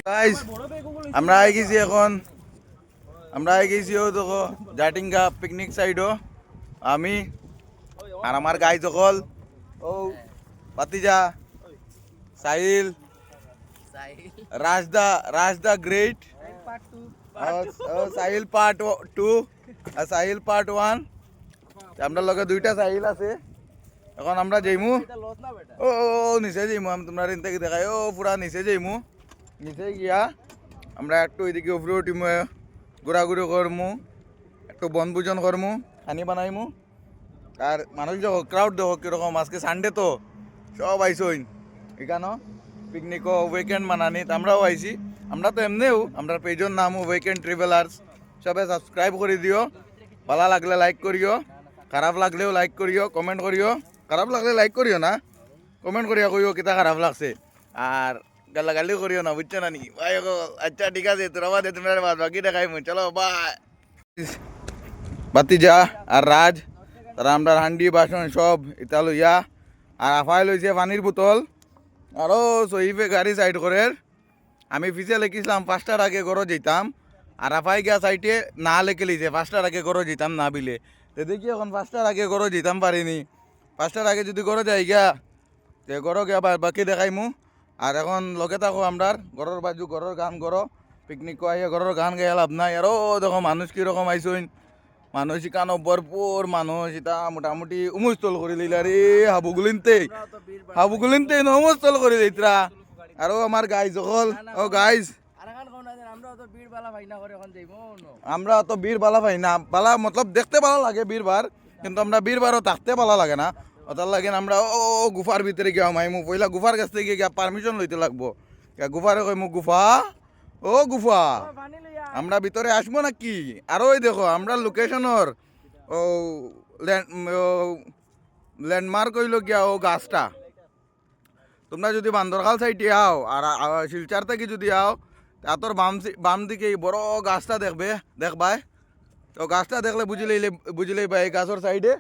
Guys আমরা I গেছি এখন আমরা আই গেছি ও দেখো জাটিঙ্গা পিকনিক সাইডও আমি আর আমার গাই সকল ও পাতিজা সাহিল রাজদা গ্রেট সাহিল পার্ট 2 আর সাহিল পার্ট 1 আমরা লগে দুইটা সাহিল আছে এখন আমরা যাইমু ও নিচে যাইমু আমি তোমরা ইনতে দেখাই ও পুরা নিচে যাইমু নিচে গিয়া আমরা একটু এদিকে উপরে উঠিমু ঘোরাঘুরি করমু একটু বনভোজন করমু খানি বানাইমু আর মানুষ দেখো ক্রাউড দেখো কিরকম আজকে সানডে তো সব আইসইন এখানে পিকনিক উইকেন্ড মানানি আমরাও আইছি আমরা তো এমনিও আমরা পেজের নাম উইকেন্ড ট্রাভেলার্স সবে সাবস্ক্রাইব করে দিও ভালো লাগলে লাইক করিও খারাপ লাগলেও লাইক করিও কমেন্ট করিও খারাপ লাগলে লাইক করিও না কমেন্ট করিয়া কইও কিতা খারাপ লাগছে আর গালাগালি করিও না বুঝছো না নি ভাই আচ্ছা ঠিক আছে তোরা বাদে তোমরা বাকি দেখাই চলো বাই বাতিজা আর রাজ তারা আমরা হান্ডি বাসন সব ইতা লইয়া আর আফাই লইছে পানির বোতল আরও সহিফে গাড়ি সাইড করে আমি পিছিয়ে লেখিছিলাম 5টার আগে ঘরে যেতাম আর আফাই গিয়া সাইডে না লেখে লিছে 5টার আগে ঘরে যেতাম না বিলে তো দেখি এখন 5টার আগে ঘরে যেতাম পারিনি 5টার আগে যদি ঘরে যাই গিয়া তে ঘরে গিয়া বাকি দেখাইমু আর এখন লগে থাকো আমরা ঘরের বাজু ঘরের গান করো পিকনিক আইয়া ঘরের গান গাইয়া লাভ নাই আরও দেখো মানুষ কীরকম আইসইন মানুষ ইকানো ভরপুর মানুষ এটা মোটামুটি উমস্থল করে লইলা রে হাবুগুলিনতে উমস্থল করে দিতরা আরো আমার গাই সকল ও গাইজ আমরা তো বীর বালা পাই না বালা মতলব দেখতে ভালো লাগে বীরবার কিন্তু আমরা বীরবারও থাকতে ভালো লাগে না ওটার লাগে আমরা ও গুফার ভিতরে গিয়া মাইমু পয়লা গুফার কাছ থেকে গিয়া পারমিশন লইতে লাগবো গুফারে কইমু গুফা ও গুফা আমরা ভিতরে আসবো নাকি আর ওই দেখো আমরা লোকেশনের ও ল্যান্ডমার্ক হইল গিয়া ও গাছটা তোমরা যদি বান্দরখাল সাইডে আও আর শিলচার থেকে যদি আও তাতর বাম দিকে বড় গাছটা দেখবাই তো গাছটা দেখলে বুঝলেই ভাই গাছের সাইডে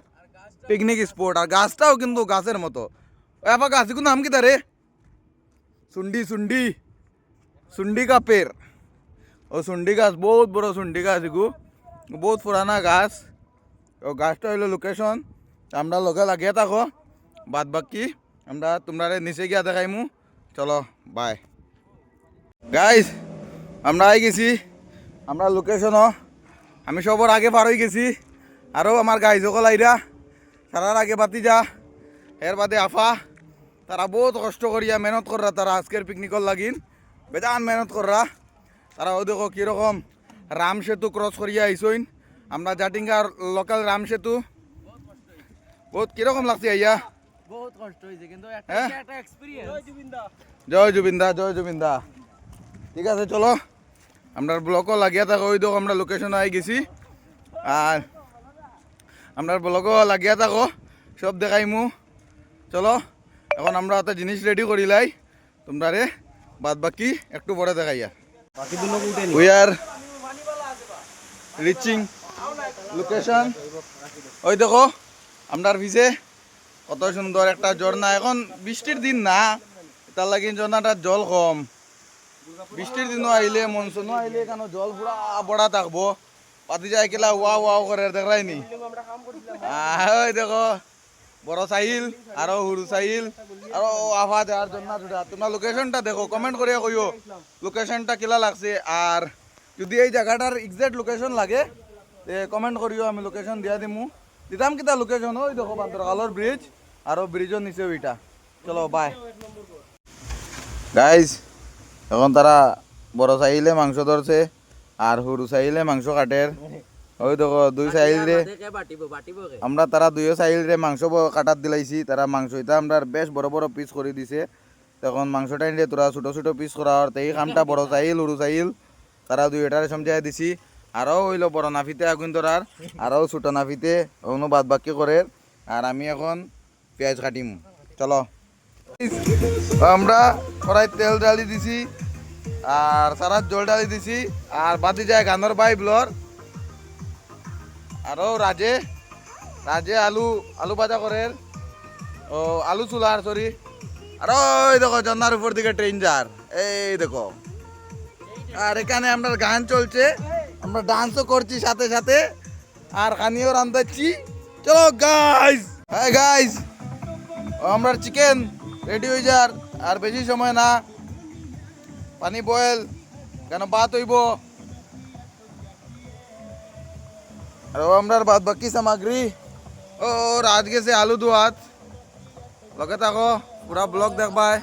পিকনিক স্পট আর গাছটাও কিন্তু গাছের মতো এবার গাছ কিন্তু নাম কি তারে सुंडी का पेड़ और सुंडी गाछ बहुत बड़ा सुंडी गाछ एगो बहुत पुराना गाछ और गाछटा हलो लोकेशन আমরা লগে লাগিয়ে থাকো বাদ বাকি আমরা তোমরা নিচে গিয়া দেখাইমু চলো বাই গাইস আমরা আই গেছি আমরা লোকেশনও আমি সবার আগে পার হয়ে গেছি আরও আমার গাই সকল আইরা সারার আগে বাতি যা এর বাদে আফা তারা বহুত কষ্ট করিয়া মেহনত কররা তারা আজকের পিকনিকর লাগিন বেজান মেহনত কররা তারা ও দেখো কীরকম রাম সেতু ক্রস করিয়া আইসইন আমরা জাটিঙ্গার লোকাল রাম সেতু বহুত কীরকম লাগছে আইয়া বহুত কষ্ট হয়েছে কিন্তু একটা এক্সপেরিয়েন্স জয় জুবিন্দা ঠিক আছে চলো আমরা ব্লকও লাগিয়া থাকো ওই দেখো আমরা লোকেশনে আই গেছি আর আমরা ব্লকও লাগিয়া থাকো সব দেখাইমু চলো এখন আমরা একটা জিনিস রেডি করিলাই তোমরা রে বাদ বাকি একটু পরে দেখাইয়া উই আর রিচিং লোকেশন ওই দেখো আমরার ভিজে কত সুন্দর একটা ঝর্ণা এখন বৃষ্টির দিন না তার লাগে ঝর্ণাটার জল কম বৃষ্টির দিনও আইলে মনসুনও আইলে কেন জল পুরা বড়া থাকবো পাতি যায় কেলা ওয়াও করে দেখাইনি ওই দেখো বড় সাহিল আরো হুরু সাহিল আরো আফা দেওয়ার জন্য তোমরা লোকেশনটা দেখো কমেন্ট করিয়া কইও লোকেশনটা কিলা লাগছে আর যদি এই জায়গাটার এক্সাক্ট লোকেশন লাগে কমেন্ট করিও আমি লোকেশন দিয়া দিতাম কিতা লোকেশন ওই দেখো বান্দরখালের ব্রিজ আরো ব্রিজের নিচে ওইটা চলো বাই গাইজ এখন তারা বড় সাইলে মাংস ধরছে আর হুরু সাইলে মাংস কাটের ওই দেখো দুই সাইল রে আমরা তারা দুই সাইল রে মাংস কাটার দিলাইছি তারা মাংস এটা আমরা বেশ বড় বড় পিস করে দিছে তখন মাংসটা নিয়ে তোরা ছোট ছোট পিস করা আর এই খামটা বড় সাইল হুরু সাইল তারা দুই এটারে সমঝাই দিছি আরও হইলো বড় নাফিতে আগুন ধরার আরও ছোট নাফিতে ওনো বাদ বাকি করে আর আমি এখন পেঁয়াজ কাটিম চলো আমরা কড়াই তেল ডালি দিছি আর সারা জল ডালি দিছি আর বাতি যায় গানোর বাই ব্লর আরও রাজে আলু ভাজা করে ও আলু চুলার সরি আর ওই দেখো জন্নার উপর দিকে ট্রেন যার এই দেখো আর এখানে আমরা গান চলছে, আমরা ডান্সও করছি সাথে সাথে, আর খানিও রান্ধাচ্ছি। চলো গাইস, হ্যাঁ গাইস, আমরা চিকেন রেডি হয়ে যার, আর বেশি সময় না, পানি বয়েল কেন ভাত হইব, আর আমরা বাদ বাকি সামগ্রী ও রাত গেছে আলু দুয়াত, লগে থাকো পুরা ব্লগ দেখবাই।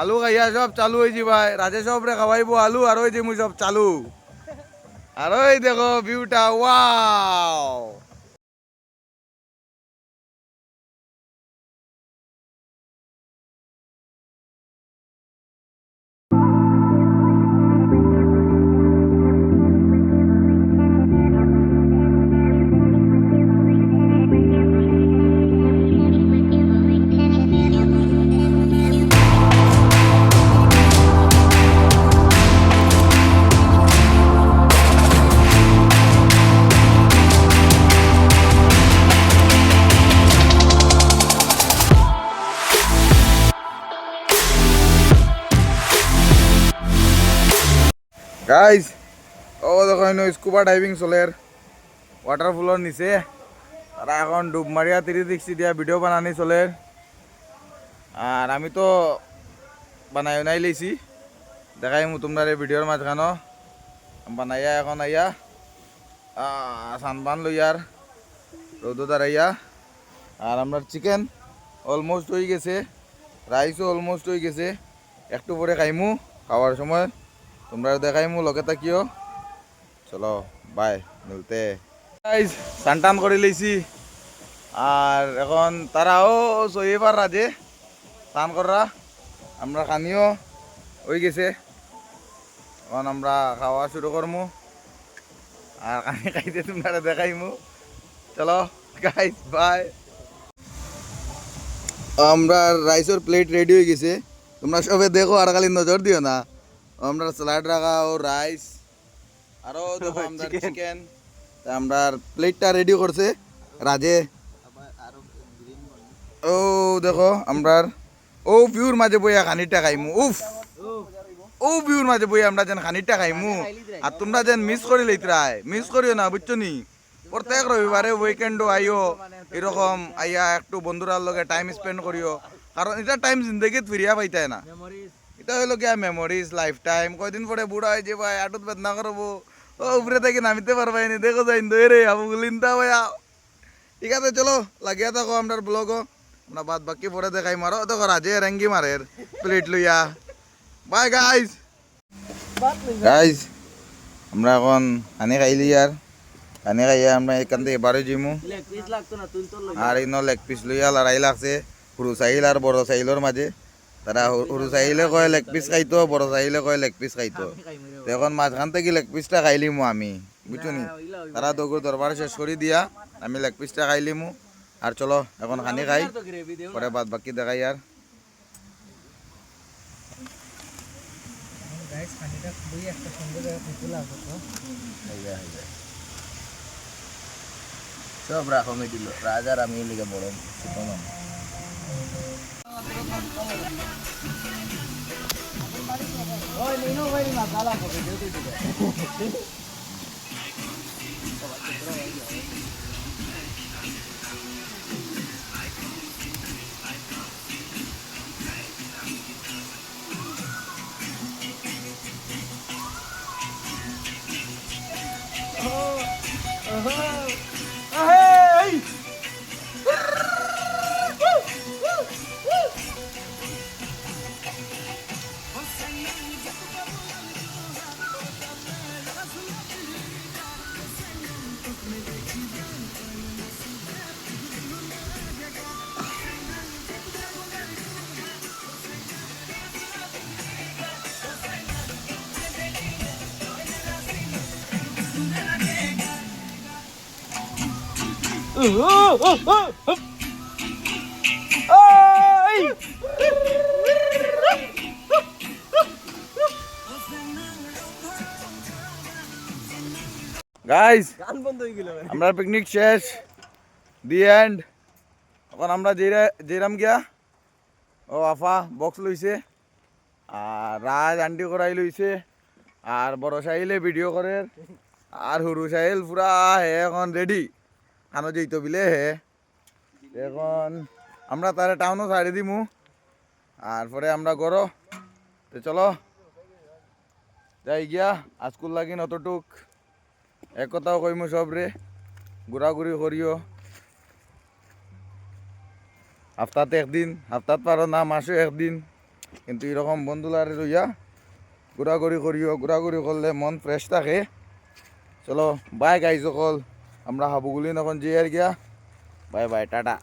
আলু খাইয়া সব চালু হয়ে যাবাই, রাজে সব রে খাওয়াইবো আলু, আর ওই যে মুই সব চালু, আর ওই দেখো ভিউটা, ওয়াও। গাইজ ও দেখো স্কুবা ডাইভিং চলের ওয়াটারফুলের নিচে, তারা এখন ডুব মারিয়া 360 দিয়া ভিডিও বানানি চলের, আর আমি তো বানাই নাই লেছি, দেখাই মু তোমরা এই ভিডিওর মাঝখানো বানাইয়া এখন আইয়া সানবান লইয়ার রোদ দাঁড়াইয়া, আর আমরা চিকেন অলমোস্ট হয়ে গেছে, রাইসও অলমোস্ট হয়ে গেছে, একটু পরে খাইমু, খাওয়ার সময় তোমরা দেখাইমু, লগে থাকিও। চলো বাই, মিলতে। গাইস স্নান টান করে লইছি, আর এখন তারাও সইবার রাজে স্নান করা, আমরা খানিও হয়ে গেছে, এখন আমরা খাওয়া শুরু করমু, আর খানি খাইতে তোমরা দেখাইমু। চলো গাইস বাই। আমরা রাইসের প্লেট রেডি হয়ে গেছে, তোমরা সবে দেখো আর খালি নজর দিও না। আমরা স্যালাড রাখা ও রাইস, আরো দেখো আমরা চিকেন, আমরা প্লেটটা রেডি করছে রাজে। ও দেখো আমরা ও ভিউর মাঝে বইয়া খানিটা খাইমু, উফ ও ভিউর মাঝে বইয়া আমরা যেন খানিটা খাইমু, আর তোমরা যেন মিস করি লইতরাই, মিস করিও না বুঝছো নি। প্রত্যেক রবিবারে উইকেন্ডও আইও, এরকম আইয়া একটু বন্ধুরার লগে টাইম স্পেন্ড করিও, কারণ এটা টাইম জিন্দগিত ফিরিয়া পাইতাই না, এটা হইলো গিয়া মেমোরিজ লাইফ টাইম। কয়দিন পরে বুড়া হয়ে যাবে, আটুত বেদনা করবো, ও উপরে থেকে নামিতে পারবাই নি, দেখো যাই রে আবু গুলিনতা ভাইয়া। ঠিক আছে চলো লাগিয়া থাকো আমরা ব্লগও, আমরা বাদ বাকি পরে দেখাই, মারো দেখো রাজে রেঙ্গি মারের প্লেট লইয়া। বাই গাইজ, গাইজ আমরা এখন হানি খাইলি, আর হানি খাইয়া আমরা এখান থেকে এবারে জিমু, আর ইনো লেগ পিস লইয়া লড়াই লাগছে সরু চাইল আর বড় চাইলের মাঝে। তারা সরু চাইলে কয় লেগ পিস খাইতো, বড় চাইলে কয় লেগ পিস খাইতো, এখন মাঝখান থেকে লেগ পিসটা খাইলিমু আমি, বুঝছো নি। তারা দগুর দরবার শেষ করে দিয়া আমি লেগ পিসটা খাইলিমু, আর চলো এখন খানি খাই, পরে বাদ বাকি দেখাই। আর সব রাখো মিডিল রাজার আমি লিগে বড় গাইস আমরা পিকনিক শেষ, দি এন্ড। এখন আমরা যেরাম গিয়া ও আফা বক্স লইছে, আর রাজ আন্টি করাই লইছে, আর বড় সাহিলে ভিডিও করে আর হুরু সাহিল পুরা হে এখন রেডি খানো যেত বিলে হে এখন আমরা তারে টাউনও ছাড়ি দিমু আর পরে আমরা গড়ো তো চলো যাই গিয়া আজকুল লাগি অতটুক এক কথাও কইমু সব রে ঘোরাঘুরি করিও হাফতাতে একদিন হাফতাত পারো না মাসে একদিন কিন্তু এরকম বন্ধুলারে রইয়া ঘোরাঘুরি করিও ঘোরাঘুরি করলে মন ফ্রেশ থাকে চলো বাই গাইজ সকল আমরা হাবুগুলি নখন যে আর গিয়া বাই বাই টাটা